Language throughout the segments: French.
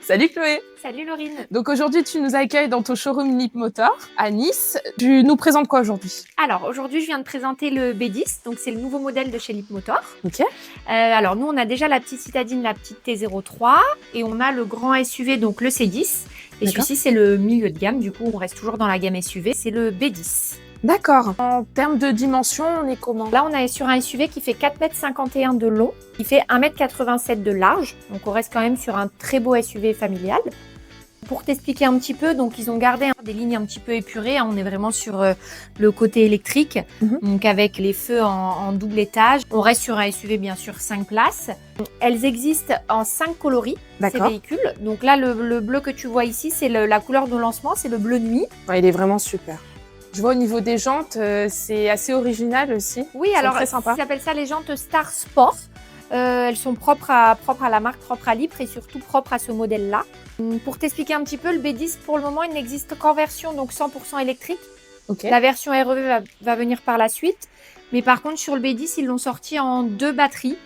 Salut Chloé. Salut Laurine. Donc aujourd'hui, tu nous accueilles dans ton showroom Leapmotor à Nice. Tu nous présentes quoi aujourd'hui? Alors aujourd'hui, je viens de présenter le B10, donc c'est le nouveau modèle de chez Leapmotor. Ok. Alors nous, on a déjà la petite citadine, la petite T03 et on a le grand SUV, donc le C10. Et celui-ci, c'est le milieu de gamme, du coup, on reste toujours dans la gamme SUV, c'est le B10. D'accord. En termes de dimension, on est comment? Là, on est sur un SUV qui fait 4,51 m de long, qui fait 1,87 m de large. Donc, on reste quand même sur un très beau SUV familial. Pour t'expliquer un petit peu, donc ils ont gardé des lignes un petit peu épurées. On est vraiment sur le côté électrique, donc avec les feux en double étage. On reste sur un SUV, bien sûr, 5 places. Elles existent en 5 coloris, ces véhicules. Donc là, le bleu que tu vois ici, c'est la couleur de lancement, c'est le bleu nuit. Ouais, il est vraiment super. Je vois au niveau des jantes, c'est assez original aussi. Oui, alors très sympa. Ils appellent ça les jantes Star Sport. Elles sont propres à la marque, propres à Libre et surtout propres à ce modèle-là. Pour t'expliquer un petit peu, le B10, pour le moment, il n'existe qu'en version donc 100% électrique. Okay. La version REV va venir par la suite. Mais par contre, sur le B10, ils l'ont sorti en 2 batteries.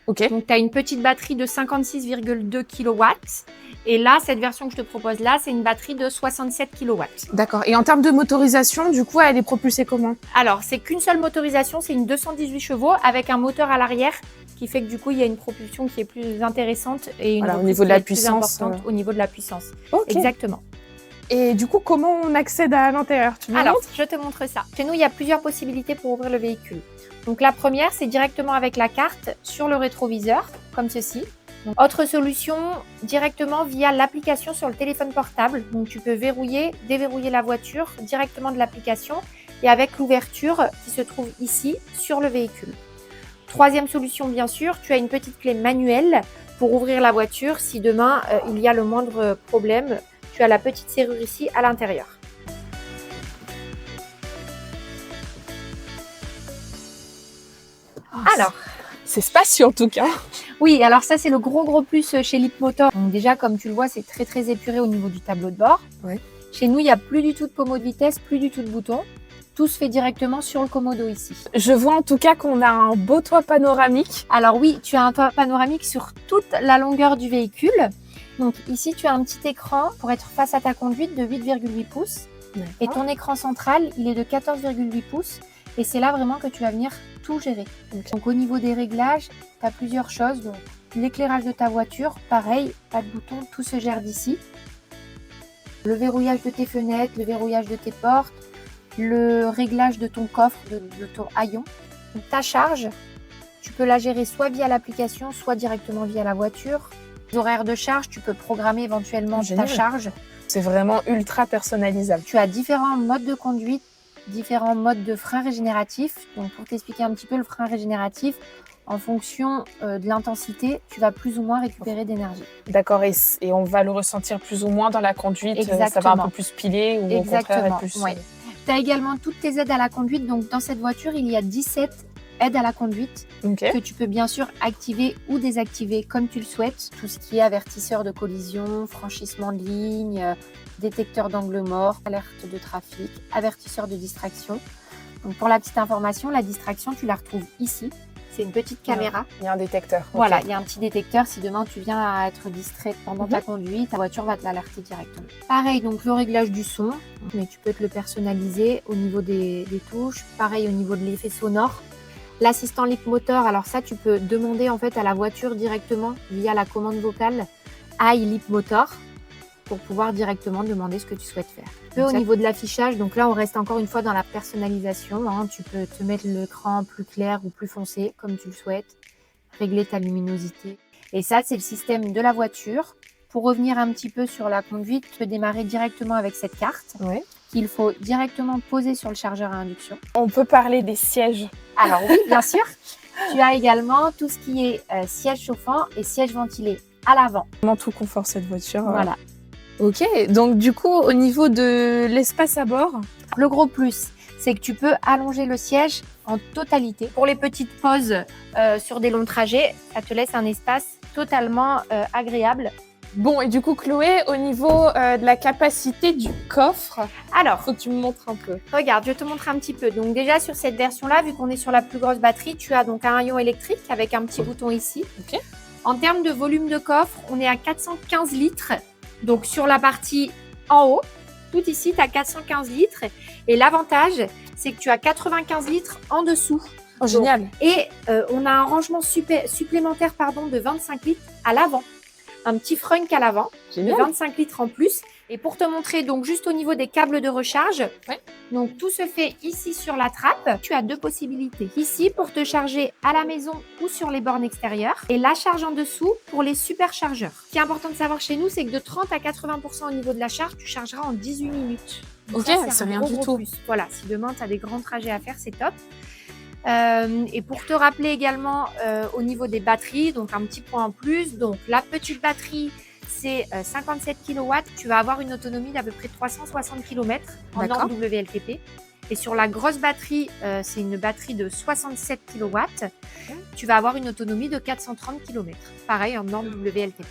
Okay. Donc, tu as une petite batterie de 56,2 kW. Et là, cette version que je te propose là, c'est une batterie de 67 kW. D'accord. Et en termes de motorisation, du coup, elle est propulsée comment? Alors, c'est qu'une seule motorisation, c'est une 218 chevaux avec un moteur à l'arrière qui fait que du coup, il y a une propulsion qui est plus intéressante et une au niveau de la puissance, plus importante au niveau de la puissance. Okay. Exactement. Et du coup, comment on accède à l'intérieur? Alors, je te montre ça. Chez nous, il y a plusieurs possibilités pour ouvrir le véhicule. Donc, la première, c'est directement avec la carte sur le rétroviseur, comme ceci. Donc, autre solution, directement via l'application sur le téléphone portable. Donc, tu peux verrouiller, déverrouiller la voiture directement de l'application et avec l'ouverture qui se trouve ici sur le véhicule. Troisième solution, bien sûr, tu as une petite clé manuelle pour ouvrir la voiture si demain il y a le moindre problème. Tu as la petite serrure ici à l'intérieur. Alors, c'est spacieux en tout cas. Oui, alors ça c'est le gros plus chez Leapmotor. Donc déjà, comme tu le vois, c'est très épuré au niveau du tableau de bord. Ouais. Chez nous, il n'y a plus du tout de pommeau de vitesse, plus du tout de bouton. Tout se fait directement sur le commodo ici. Je vois en tout cas qu'on a un beau toit panoramique. Alors oui, tu as un toit panoramique sur toute la longueur du véhicule. Donc ici, tu as un petit écran pour être face à ta conduite de 8,8 pouces. Et ton écran central, il est de 14,8 pouces. Et c'est là vraiment que tu vas venir tout gérer. Donc au niveau des réglages, tu as plusieurs choses. Donc l'éclairage de ta voiture, pareil, pas de bouton, tout se gère d'ici. Le verrouillage de tes fenêtres, le verrouillage de tes portes, le réglage de ton coffre, de ton haillon. Donc, ta charge, tu peux la gérer soit via l'application, soit directement via la voiture. Les horaires de charge, tu peux programmer éventuellement ta charge. C'est vraiment ultra personnalisable. Tu as différents modes de conduite, différents modes de frein régénératif. Donc pour t'expliquer un petit peu le frein régénératif, en fonction de l'intensité, tu vas plus ou moins récupérer d'énergie. D'accord, et on va le ressentir plus ou moins dans la conduite. Exactement. Ça va un peu plus piler ou au contraire être plus... Ouais. Tu as également toutes tes aides à la conduite. Donc, dans cette voiture, il y a 17 aides à la conduite que tu peux bien sûr activer ou désactiver comme tu le souhaites. Tout ce qui est avertisseur de collision, franchissement de ligne, détecteur d'angle mort, alerte de trafic, avertisseur de distraction. Donc, pour la petite information, la distraction, tu la retrouves ici. C'est une petite caméra. Il y a un détecteur. Voilà, il y a un petit détecteur. Si demain tu viens à être distraite pendant ta conduite, ta voiture va te l'alerter directement. Pareil, donc le réglage du son, mais tu peux te le personnaliser au niveau des touches. Pareil au niveau de l'effet sonore. L'assistant Leapmotor, alors ça tu peux demander en fait à la voiture directement via la commande vocale Hi Leapmotor pour pouvoir directement demander ce que tu souhaites faire. Au niveau de l'affichage, donc là on reste encore une fois dans la personnalisation. Tu peux te mettre l'écran plus clair ou plus foncé comme tu le souhaites, régler ta luminosité. Et ça c'est le système de la voiture. Pour revenir un petit peu sur la conduite, tu peux démarrer directement avec cette carte qu'il faut directement poser sur le chargeur à induction. On peut parler des sièges. Alors oui, bien sûr. Tu as également tout ce qui est siège chauffant et siège ventilé à l'avant. Vraiment tout confort cette voiture. Voilà. Ok, donc du coup, au niveau de l'espace à bord, le gros plus, c'est que tu peux allonger le siège en totalité. Pour les petites pauses sur des longs trajets, ça te laisse un espace totalement agréable. Bon, et du coup, Chloé, au niveau de la capacité du coffre, alors, faut que tu me montres un peu. Regarde, je te montre un petit peu. Donc déjà, sur cette version-là, vu qu'on est sur la plus grosse batterie, tu as donc un rayon électrique avec un petit bouton ici. Ok. En termes de volume de coffre, on est à 415 litres Donc sur la partie en haut, tout ici, tu as 415 litres. Et l'avantage, c'est que tu as 95 litres en dessous. Oh, génial. Et on a un rangement supplémentaire de 25 litres à l'avant. Un petit frunk à l'avant, de 25 litres en plus. Et pour te montrer, donc juste au niveau des câbles de recharge, donc tout se fait ici sur la trappe. Tu as deux possibilités. Ici pour te charger à la maison ou sur les bornes extérieures. Et la charge en dessous pour les superchargeurs. Ce qui est important de savoir chez nous, c'est que de 30 à 80% au niveau de la charge, tu chargeras en 18 minutes. Donc ok, ça, c'est un rien gros, du gros tout. plus. Voilà, si demain tu as des grands trajets à faire, c'est top. Et pour te rappeler également au niveau des batteries, donc un petit point en plus, donc la petite batterie c'est 57 kW, tu vas avoir une autonomie d'à peu près 360 km en norme WLTP. Et sur la grosse batterie, c'est une batterie de 67 kW, tu vas avoir une autonomie de 430 km, pareil en norme WLTP.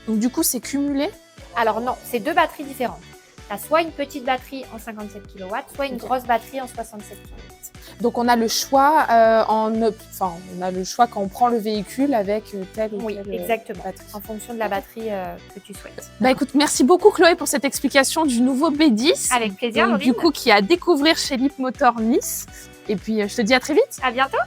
Donc du coup, c'est cumulé? Alors non, c'est deux batteries différentes. Tu as soit une petite batterie en 57 kW, soit une grosse batterie en 67 kW. Donc on a le choix on a le choix quand on prend le véhicule avec telle ou telle exactement, batterie. en fonction de la batterie que tu souhaites. Bah écoute, merci beaucoup Chloé pour cette explication du nouveau B10. Avec plaisir, Donc, Laurine. du coup, qui est à découvrir chez Leapmotor Nice. Et puis je te dis à très vite. À bientôt.